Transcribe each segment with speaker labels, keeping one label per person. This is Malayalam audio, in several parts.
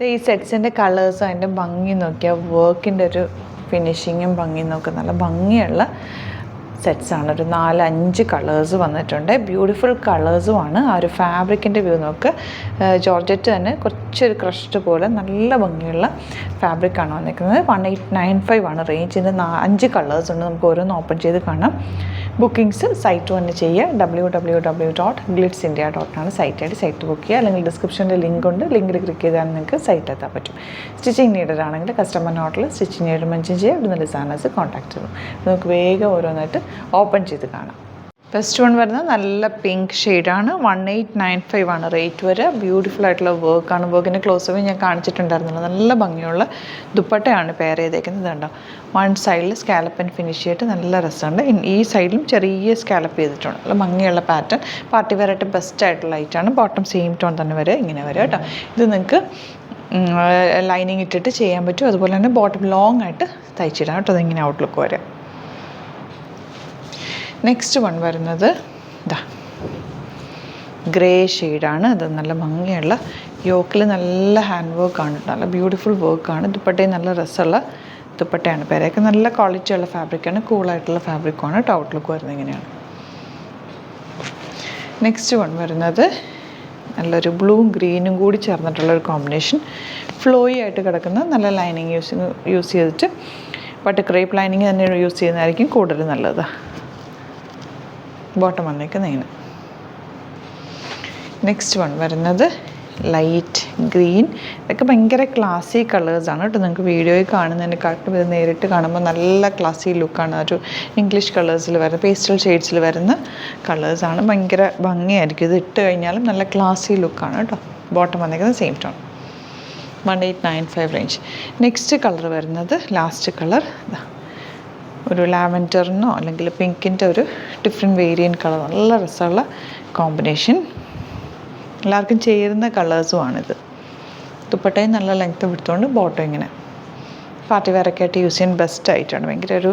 Speaker 1: ഈ സെറ്റ്സിൻ്റെ കളേഴ്സും അതിൻ്റെ ഭംഗി നോക്കിയാൽ വർക്കിൻ്റെ ഒരു ഫിനിഷിങ്ങും ഭംഗി നോക്കുക നല്ല ഭംഗിയുള്ള സെറ്റ്സാണ്. ഒരു 4-5 കളേഴ്സ് വന്നിട്ടുണ്ട്. ബ്യൂട്ടിഫുൾ കളേഴ്സുമാണ്. ആ ഒരു ഫാബ്രിക്കിൻ്റെ വ്യൂ നോക്ക്. ജോർജറ്റ് തന്നെ കുറച്ചൊരു ക്രഷ്ഡ് പോലെ നല്ല ഭംഗിയുള്ള ഫാബ്രിക്കാണ് വന്നിരിക്കുന്നത്. 1895 ആണ് റേഞ്ച്. ഇതിൻ്റെ 5 കളേഴ്സ് ഉണ്ട്. നമുക്ക് ഓരോന്ന് ഓപ്പൺ ചെയ്ത് കാണാം. ബുക്കിംഗ്സ് സൈറ്റ് വന്ന് ചെയ്യുക. www.glitzindia.com സൈറ്റായിട്ട് സൈറ്റ് ബുക്ക് ചെയ്യുക. അല്ലെങ്കിൽ ഡിസ്ക്രിപ്ഷനിൽ ലിങ്ക് ഉണ്ട്. ലിങ്കിൽ ക്ലിക്ക് ചെയ്താൽ നിങ്ങൾക്ക് സൈറ്റ് എത്താൻ പറ്റും. സ്റ്റിച്ചിങ് നീഡഡ് ആണെങ്കിൽ കസ്റ്റമർ നോട്ടിൽ സ്റ്റിച്ചിങ് നീഡ് മെൻഷൻ ചെയ്യുക. ഇവിടുന്ന് ഡിസൈനേഴ്സ് കോൺടാക്ട് ചെയ്യും. നമുക്ക് വേഗം ഓരോന്നായിട്ട് ഓപ്പൺ ചെയ്ത് കാണാം. ഫസ്റ്റ് വൺ വരുന്നത് നല്ല പിങ്ക് ഷെയ്ഡാണ്. 1895 ആണ് റേറ്റ് വരെ. ബ്യൂട്ടിഫുൾ ആയിട്ടുള്ള വർക്കാണ്. വർക്കിൻ്റെ ക്ലോസപ്പ് ഞാൻ കാണിച്ചിട്ടുണ്ടായിരുന്നില്ല. നല്ല ഭംഗിയുള്ള ദുപ്പട്ടയാണ് പെയർ ചെയ്തേക്കുന്നത്. കണ്ടോ, വൺ സൈഡിൽ സ്കാലപ്പ് ആൻഡ് ഫിനിഷ് ചെയ്തിട്ട് നല്ല രസമുണ്ട്. ഈ സൈഡിലും ചെറിയ സ്കാലപ്പ് ചെയ്തിട്ടുണ്ട്. നല്ല ഭംഗിയുള്ള പാറ്റേൺ. പാർട്ടി വെയറായിട്ട് ബെസ്റ്റ് ആയിട്ടുള്ള ലൈറ്റാണ്. ബോട്ടം സെയിം ടോൺ തന്നെ വരെ ഇങ്ങനെ വരും കേട്ടോ. ഇത് നിങ്ങൾക്ക് ലൈനിങ് ഇട്ടിട്ട് ചെയ്യാൻ പറ്റും. അതുപോലെ തന്നെ ബോട്ടം ലോങ് ആയിട്ട് തയ്ച്ചിടാം കേട്ടോ. അതിങ്ങനെ ഔട്ട്ലുക്ക് വരാം. നെക്സ്റ്റ് വൺ വരുന്നത് ഇതാ ഗ്രേ ഷെയ്ഡാണ്. അത് നല്ല ഭംഗിയുള്ള യോക്കിൽ നല്ല ഹാൻഡ് വർക്കാണ്. നല്ല ബ്യൂട്ടിഫുൾ വർക്കാണ്. ദുപ്പട്ടയും നല്ല രസമുള്ള ദുപ്പട്ടയാണ്. പേരൊക്കെ നല്ല ക്വാളിറ്റിയുള്ള ഫാബ്രിക്കാണ്. കൂളായിട്ടുള്ള ഫാബ്രിക്കുമാണ് കേട്ടോ. ഔട്ട്ലുക്ക് വരുന്നത് ഇങ്ങനെയാണ്. നെക്സ്റ്റ് വൺ വരുന്നത് നല്ലൊരു ബ്ലൂ ഗ്രീനും കൂടി ചേർന്നിട്ടുള്ളൊരു കോമ്പിനേഷൻ. ഫ്ലോയി ആയിട്ട് കിടക്കുന്ന നല്ല ലൈനിങ് യൂസ് ചെയ്തിട്ട് ബട്ട് ക്രേപ്പ് ലൈനിങ് തന്നെ യൂസ് ചെയ്യുന്നതായിരിക്കും കൂടുതൽ നല്ലത്. ബോട്ടം വന്നേക്കുന്ന ഇങ്ങനെ. നെക്സ്റ്റ് വൺ വരുന്നത് ലൈറ്റ് ഗ്രീൻ. ഇതൊക്കെ ഭയങ്കര ക്ലാസി കളേഴ്സാണ് കേട്ടോ. നിങ്ങൾക്ക് വീഡിയോയിൽ കാണുന്നതിനെക്കാട്ടും ഇത് നേരിട്ട് കാണുമ്പോൾ നല്ല ക്ലാസി ലുക്കാണ്. ഒരു ഇംഗ്ലീഷ് കളേഴ്സിൽ വരുന്ന പേസ്റ്റൽ ഷെയ്ഡ്സിൽ വരുന്ന കളേഴ്സാണ്. ഭയങ്കര ഭംഗിയായിരിക്കും. ഇത് ഇട്ട് കഴിഞ്ഞാലും നല്ല ക്ലാസി ലുക്കാണ് കേട്ടോ. ബോട്ടം വന്നേക്കുന്നത് same tone. 1895 range. Next colour വരുന്നത് ലാസ്റ്റ് കളർ ഒരു ലാവൻഡറിനോ അല്ലെങ്കിൽ പിങ്കിൻ്റെ ഒരു ഡിഫറെൻറ്റ് വേരിയൻറ്റ് കളർ. നല്ല രസമുള്ള കോമ്പിനേഷൻ. എല്ലാവർക്കും ചേരുന്ന കളേഴ്സുമാണിത്. ദുപ്പട്ടയും നല്ല ലെങ്ത്ത് വിടുത്തോണ്ട് ബോട്ടം ഇങ്ങനെ പാർട്ടി വെയറൊക്കെ ആയിട്ട് യൂസ് ചെയ്യാൻ ബെസ്റ്റ് ആയിട്ടാണ്. ഭയങ്കര ഒരു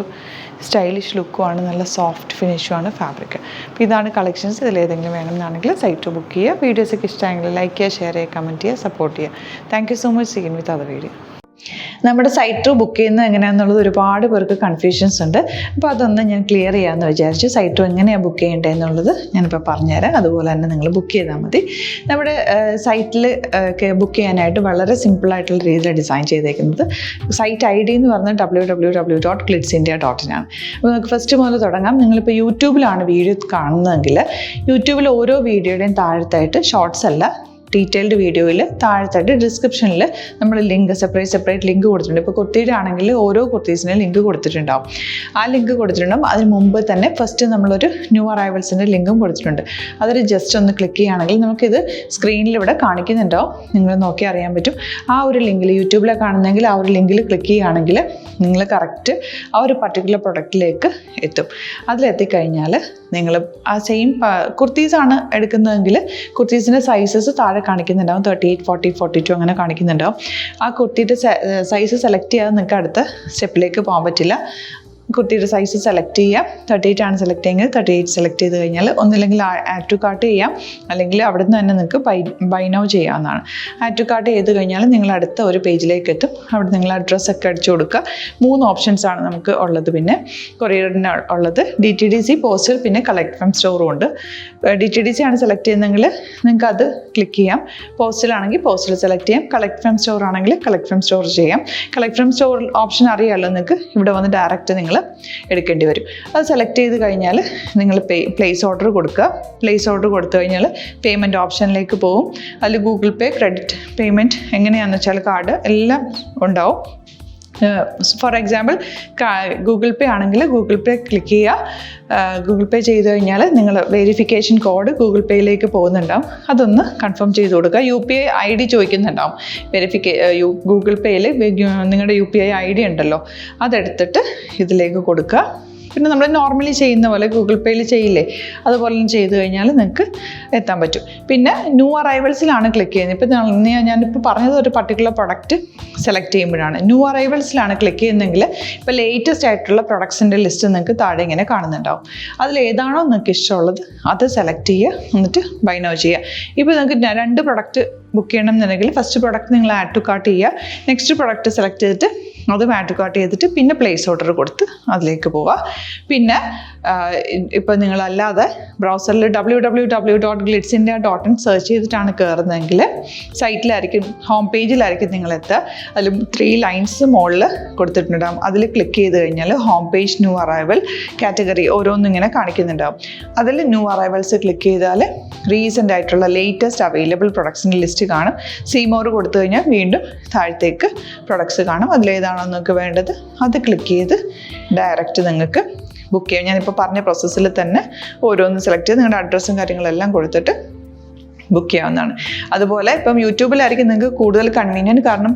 Speaker 1: സ്റ്റൈലിഷ് ലുക്കുമാണ്. നല്ല സോഫ്റ്റ് ഫിനിഷുമാണ് ഫാബ്രിക്. അപ്പോൾ ഇതാണ് കളക്ഷൻസ്. ഇതിലേതെങ്കിലും വേണമെന്നാണെങ്കിൽ സൈറ്റ് ബുക്ക് ചെയ്യുക. വീഡിയോസൊക്കെ ഇഷ്ടമായെങ്കിൽ ലൈക്ക് ചെയ്യുക, ഷെയർ ചെയ്യുക, കമൻറ്റ് ചെയ്യുക, സപ്പോർട്ട് ചെയ്യുക. Thank you so much. Seen with other video. നമ്മുടെ സൈറ്റ് ബുക്ക് ചെയ്യുന്നത് എങ്ങനെയാണെന്നുള്ളത് ഒരുപാട് പേർക്ക് കൺഫ്യൂഷൻസ് ഉണ്ട്. അപ്പോൾ അതൊന്ന് ഞാൻ ക്ലിയർ ചെയ്യാമെന്ന് വിചാരിച്ചു. സൈറ്റ് എങ്ങനെയാണ് ബുക്ക് ചെയ്യേണ്ടത് എന്നുള്ളത് ഞാനിപ്പോൾ പറഞ്ഞുതരാം. അതുപോലെ തന്നെ നിങ്ങൾ ബുക്ക് ചെയ്താൽ മതി. നമ്മുടെ സൈറ്റിൽ ബുക്ക് ചെയ്യാനായിട്ട് വളരെ സിമ്പിളായിട്ടുള്ള രീതിയിൽ ഡിസൈൻ ചെയ്തേക്കുന്നത്. സൈറ്റ് ID എന്ന് പറഞ്ഞാൽ www.glitzindia.in ആണ്. അപ്പോൾ നമുക്ക് ഫസ്റ്റ് മുതൽ തുടങ്ങാം. നിങ്ങളിപ്പോൾ യൂട്യൂബിലാണ് വീഡിയോ കാണുന്നതെങ്കിൽ യൂട്യൂബിൽ ഓരോ വീഡിയോയുടെയും താഴത്തായിട്ട് ഷോർട്സ് അല്ല, ഡീറ്റെയിൽഡ് വീഡിയോയിൽ താഴത്തായിട്ട് ഡിസ്ക്രിപ്ഷനിൽ നമ്മൾ ലിങ്ക് സെപ്പറേറ്റ് ലിങ്ക് കൊടുത്തിട്ടുണ്ട്. ഇപ്പോൾ കുർത്തിയുടെ ആണെങ്കിൽ ഓരോ കുർത്തീസിനും ലിങ്ക് കൊടുത്തിട്ടുണ്ടാവും. ആ ലിങ്ക് കൊടുത്തിട്ടുണ്ടാവും. അതിന് മുമ്പ് തന്നെ ഫസ്റ്റ് നമ്മളൊരു ന്യൂ അറൈവൽസിൻ്റെ ലിങ്കും കൊടുത്തിട്ടുണ്ട്. അതൊരു ജസ്റ്റ് ഒന്ന് ക്ലിക്ക് ചെയ്യുകയാണെങ്കിൽ നമുക്കിത് സ്ക്രീനിൽ ഇവിടെ കാണിക്കുന്നുണ്ടാവും. നിങ്ങൾ നോക്കി അറിയാൻ പറ്റും. ആ ഒരു ലിങ്കിൽ യൂട്യൂബിലെ കാണുന്നെങ്കിൽ ആ ഒരു ലിങ്കിൽ ക്ലിക്ക് ചെയ്യുകയാണെങ്കിൽ നിങ്ങൾ കറക്റ്റ് ആ ഒരു പർട്ടിക്കുലർ പ്രൊഡക്റ്റിലേക്ക് എത്തും. അതിലെത്തിക്കഴിഞ്ഞാൽ നിങ്ങൾ ആ സെയിം കുർത്തീസാണ് എടുക്കുന്നതെങ്കിൽ കുർത്തീസിൻ്റെ സൈസസ് താഴെ കാണിക്കുന്നുണ്ടാവും. 38, 40, 42 അങ്ങനെ കാണിക്കുന്നുണ്ടാവും. ആ കുർത്തിയുടെ സൈസ് സെലക്ട് ചെയ്യാതെ നിങ്ങൾക്ക് അടുത്ത സ്റ്റെപ്പിലേക്ക് പോകാൻ പറ്റില്ല. കുർത്തിയുടെ സൈസ് സെലക്ട് ചെയ്യാം. 38 ആണ് സെലക്ട് ചെയ്യുന്നത്. 38 സെലക്ട് ചെയ്ത് കഴിഞ്ഞാൽ ഒന്നില്ലെങ്കിൽ ആഡ് ടു കാർട്ട് ചെയ്യാം, അല്ലെങ്കിൽ അവിടെ നിന്ന് തന്നെ നിങ്ങൾക്ക് ബൈ നൗ ചെയ്യാവുന്നതാണ്. ആഡ് ടു കാർട്ട് ചെയ്ത് കഴിഞ്ഞാൽ നിങ്ങൾ അടുത്ത ഒരു പേജിലേക്ക് എത്തും. അവിടെ നിങ്ങൾ അഡ്രസ്സൊക്കെ അടിച്ചു കൊടുക്കുക. 3 ഓപ്ഷൻസാണ് നമുക്ക് ഉള്ളത്. പിന്നെ കൊറിയറിന് ഉള്ളത് DTDC, പോസ്റ്റൽ, പിന്നെ കളക്ട് ഫ്രം സ്റ്റോറും ഉണ്ട്. DTDC ആണ് സെലക്ട് ചെയ്യുന്നതെങ്കിൽ നിങ്ങൾക്ക് അത് ക്ലിക്ക് ചെയ്യാം. പോസ്റ്റലാണെങ്കിൽ പോസ്റ്റൽ സെലക്ട് ചെയ്യാം. കളക്ട് ഫ്രം സ്റ്റോർ ആണെങ്കിൽ കളക്ട് ഫ്രം സ്റ്റോർ ചെയ്യാം. കളക്ട് ഫ്രം സ്റ്റോർ ഓപ്ഷൻ അറിയാമല്ലോ നിങ്ങൾക്ക്. ഇവിടെ വന്ന് ഡയറക്റ്റ് നിങ്ങൾ എടുക്കേണ്ടി വരും. അത് സെലക്ട് ചെയ്ത് കഴിഞ്ഞാൽ നിങ്ങൾ പ്ലേസ് ഓർഡർ കൊടുക്കുക. പ്ലേസ് ഓർഡർ കൊടുത്തു കഴിഞ്ഞാൽ പേയ്മെൻറ്റ് ഓപ്ഷനിലേക്ക് പോകും. അതിൽ ഗൂഗിൾ പേ, ക്രെഡിറ്റ് പേയ്മെൻറ്റ് എങ്ങനെയാണെന്ന് വെച്ചാൽ കാർഡ് എല്ലാം ഉണ്ടാവും. ഫോർ എക്സാമ്പിൾ ഗൂഗിൾ പേ ആണെങ്കിൽ ഗൂഗിൾ പേ ക്ലിക്ക് ചെയ്യുക. ഗൂഗിൾ പേ ചെയ്ത് കഴിഞ്ഞാൽ നിങ്ങൾ വെരിഫിക്കേഷൻ കോഡ് ഗൂഗിൾ പേയിലേക്ക് പോകുന്നുണ്ടാവും. അതൊന്ന് കൺഫേം ചെയ്ത് കൊടുക്കുക. UPI ID ചോദിക്കുന്നുണ്ടാവും. ഗൂഗിൾ പേയിൽ നിങ്ങളുടെ UPI ID ഉണ്ടല്ലോ, അതെടുത്തിട്ട് ഇതിലേക്ക് കൊടുക്കുക. പിന്നെ നമ്മൾ നോർമലി ചെയ്യുന്ന പോലെ ഗൂഗിൾ പേയിൽ ചെയ്യില്ലേ, അതുപോലെ ചെയ്ത് കഴിഞ്ഞാൽ നിങ്ങൾക്ക് എത്താൻ പറ്റും. പിന്നെ ന്യൂ അറൈവൽസിലാണ് ക്ലിക്ക് ചെയ്യുന്നത്. ഇപ്പോൾ ഞാനിപ്പോൾ പറഞ്ഞത് ഒരു പർട്ടിക്കുലർ പ്രൊഡക്റ്റ് സെലക്ട് ചെയ്യുമ്പോഴാണ്. ന്യൂ അറൈവൽസിലാണ് ക്ലിക്ക് ചെയ്യുന്നതെങ്കിൽ ഇപ്പോൾ ലേറ്റസ്റ്റ് ആയിട്ടുള്ള പ്രൊഡക്ട്സിൻ്റെ ലിസ്റ്റ് നിങ്ങൾക്ക് താഴെ ഇങ്ങനെ കാണുന്നുണ്ടാവും. അതിലേതാണോ നിങ്ങൾക്ക് ഇഷ്ടമുള്ളത് അത് സെലക്ട് ചെയ്യുക, എന്നിട്ട് ബൈ നൗ ചെയ്യുക. ഇപ്പോൾ നിങ്ങൾക്ക് 2 പ്രൊഡക്റ്റ് ബുക്ക് ചെയ്യണം എന്നുണ്ടെങ്കിൽ ഫസ്റ്റ് പ്രൊഡക്റ്റ് നിങ്ങൾ ആഡ് ടു കാർട്ട് ചെയ്യുക. നെക്സ്റ്റ് പ്രൊഡക്റ്റ് സെലക്ട് ചെയ്തിട്ട് അതും ആഡ് ടു കാർട്ട് ചെയ്തിട്ട് പിന്നെ പ്ലേസ് ഓർഡർ കൊടുത്ത് അതിലേക്ക് പോവുക. പിന്നെ ഇപ്പോൾ നിങ്ങളല്ലാതെ ബ്രൗസറിൽ www.glitzindia.in സെർച്ച് ചെയ്തിട്ടാണ് കയറുന്നതെങ്കിൽ സൈറ്റിലായിരിക്കും, ഹോം പേജിലായിരിക്കും നിങ്ങളെത്തുക. അതിൽ 3 ലൈൻസ് മുകളിൽ കൊടുത്തിട്ടുണ്ടാകും. അതിൽ ക്ലിക്ക് ചെയ്ത് കഴിഞ്ഞാൽ home page, new arrival, category ഓരോന്നും ഇങ്ങനെ കാണിക്കുന്നുണ്ടാവും. അതിൽ ന്യൂ അറൈവൽസ് ക്ലിക്ക് ചെയ്താൽ റീസെൻ്റ് ആയിട്ടുള്ള ലേറ്റസ്റ്റ് അവൈലബിൾ പ്രൊഡക്ട്സിൻ്റെ ലിസ്റ്റ് കാണും. സീമോർ കൊടുത്തു കഴിഞ്ഞാൽ വീണ്ടും താഴത്തേക്ക് പ്രൊഡക്ട്സ് കാണും. അതിലേതാണോ നിങ്ങൾക്ക് വേണ്ടത് അത് ക്ലിക്ക് ചെയ്ത് ഡയറക്റ്റ് നിങ്ങൾക്ക് ബുക്ക് ചെയ്യാം. ഞാനിപ്പോൾ പറഞ്ഞ പ്രോസസ്സിൽ തന്നെ ഓരോന്ന് സെലക്ട് ചെയ്ത് നിങ്ങളുടെ അഡ്രസ്സും കാര്യങ്ങളെല്ലാം കൊടുത്തിട്ട് ബുക്ക് ചെയ്യാവുന്നതാണ്. അതുപോലെ ഇപ്പം യൂട്യൂബിലായിരിക്കും നിങ്ങൾക്ക് കൂടുതൽ കൺവീനിയൻറ്റ്, കാരണം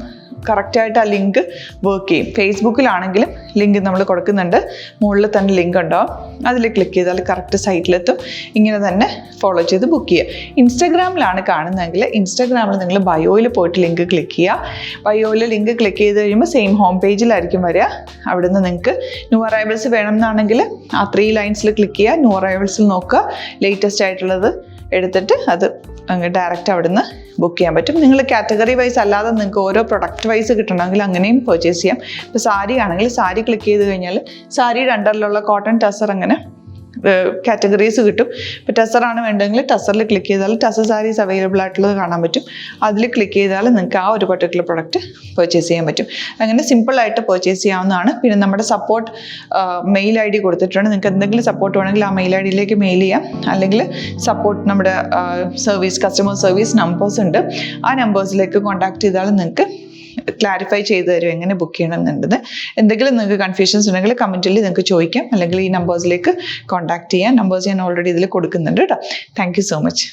Speaker 1: കറക്റ്റായിട്ട് ആ ലിങ്ക് വർക്ക് ചെയ്യും. ഫേസ്ബുക്കിലാണെങ്കിലും ലിങ്ക് നമ്മൾ കൊടുക്കുന്നുണ്ട്, മുകളിൽ തന്നെ ലിങ്ക് ഉണ്ടാവും. അതിൽ ക്ലിക്ക് ചെയ്താൽ കറക്റ്റ് സൈറ്റിലെത്തും. ഇങ്ങനെ തന്നെ ഫോളോ ചെയ്ത് ബുക്ക് ചെയ്യുക. ഇൻസ്റ്റാഗ്രാമിലാണ് കാണുന്നതെങ്കിൽ ഇൻസ്റ്റാഗ്രാമിൽ നിങ്ങൾ ബയോയിൽ പോയിട്ട് ലിങ്ക് ക്ലിക്ക് ചെയ്യുക. ബയോയിൽ ലിങ്ക് ക്ലിക്ക് ചെയ്ത് കഴിയുമ്പോൾ സെയിം ഹോം പേജിലായിരിക്കും വരിക. അവിടുന്ന് നിങ്ങൾക്ക് ന്യൂ അറൈവൽസ് വേണമെന്നാണെങ്കിൽ ആ 3 ലൈൻസിൽ ക്ലിക്ക് ചെയ്യുക. ന്യൂ അറൈവൽസിൽ നോക്കുക, ലേറ്റസ്റ്റ് ആയിട്ടുള്ളത് എടുത്തിട്ട് അത് അങ്ങ് ഡയറക്റ്റ് അവിടുന്ന് ബുക്ക് ചെയ്യാൻ പറ്റും. നിങ്ങൾ കാറ്റഗറി വൈസ് അല്ലാതെ നിങ്ങൾക്ക് ഓരോ പ്രൊഡക്റ്റ് വൈസ് കിട്ടണമെങ്കിൽ അങ്ങനെയും പർച്ചേസ് ചെയ്യാം. ഇപ്പോൾ സാരി ആണെങ്കിൽ സാരി ക്ലിക്ക് ചെയ്ത് കഴിഞ്ഞാൽ സാരിയുടെ അണ്ടറിലുള്ള കോട്ടൺ ടസർ അങ്ങനെ കാറ്റഗറീസ് കിട്ടും. ഇപ്പോൾ ടസറാണ് വേണ്ടതെങ്കിൽ ടസറിൽ ക്ലിക്ക് ചെയ്താൽ ടസർ സാരീസ് അവൈലബിൾ ആയിട്ടുള്ളത് കാണാൻ പറ്റും. അതിൽ ക്ലിക്ക് ചെയ്താൽ നിങ്ങൾക്ക് ആ ഒരു പർട്ടിക്കുലർ പ്രൊഡക്റ്റ് പർച്ചേസ് ചെയ്യാൻ പറ്റും. അങ്ങനെ സിമ്പിളായിട്ട് പർച്ചേസ് ചെയ്യാവുന്നതാണ്. പിന്നെ നമ്മുടെ സപ്പോർട്ട് മെയിൽ ID കൊടുത്തിട്ടുണ്ട്. നിങ്ങൾക്ക് എന്തെങ്കിലും സപ്പോർട്ട് വേണമെങ്കിൽ ആ മെയിൽ IDയിലേക്ക് മെയിൽ ചെയ്യാം. അല്ലെങ്കിൽ സപ്പോർട്ട് നമ്മുടെ കസ്റ്റമർ സർവീസ് നമ്പേഴ്സ് ഉണ്ട്. ആ നമ്പേഴ്സിലേക്ക് കോൺടാക്ട് ചെയ്താൽ നിങ്ങൾക്ക് ക്ലാരിഫൈ ചെയ്ത് തരും എങ്ങനെ ബുക്ക് ചെയ്യണം എന്നുള്ളത്. എന്തെങ്കിലും നിങ്ങൾക്ക് കൺഫ്യൂഷൻസ് ഉണ്ടെങ്കിൽ കമൻറ്റിൽ നിങ്ങൾക്ക് ചോദിക്കാം, അല്ലെങ്കിൽ ഈ നമ്പേഴ്സിലേക്ക് കോൺടാക്ട് ചെയ്യാം. നമ്പേഴ്സ് ഞാൻ ഓൾറെഡി ഇതിൽ കൊടുക്കുന്നുണ്ട് കേട്ടോ. Thank you so much.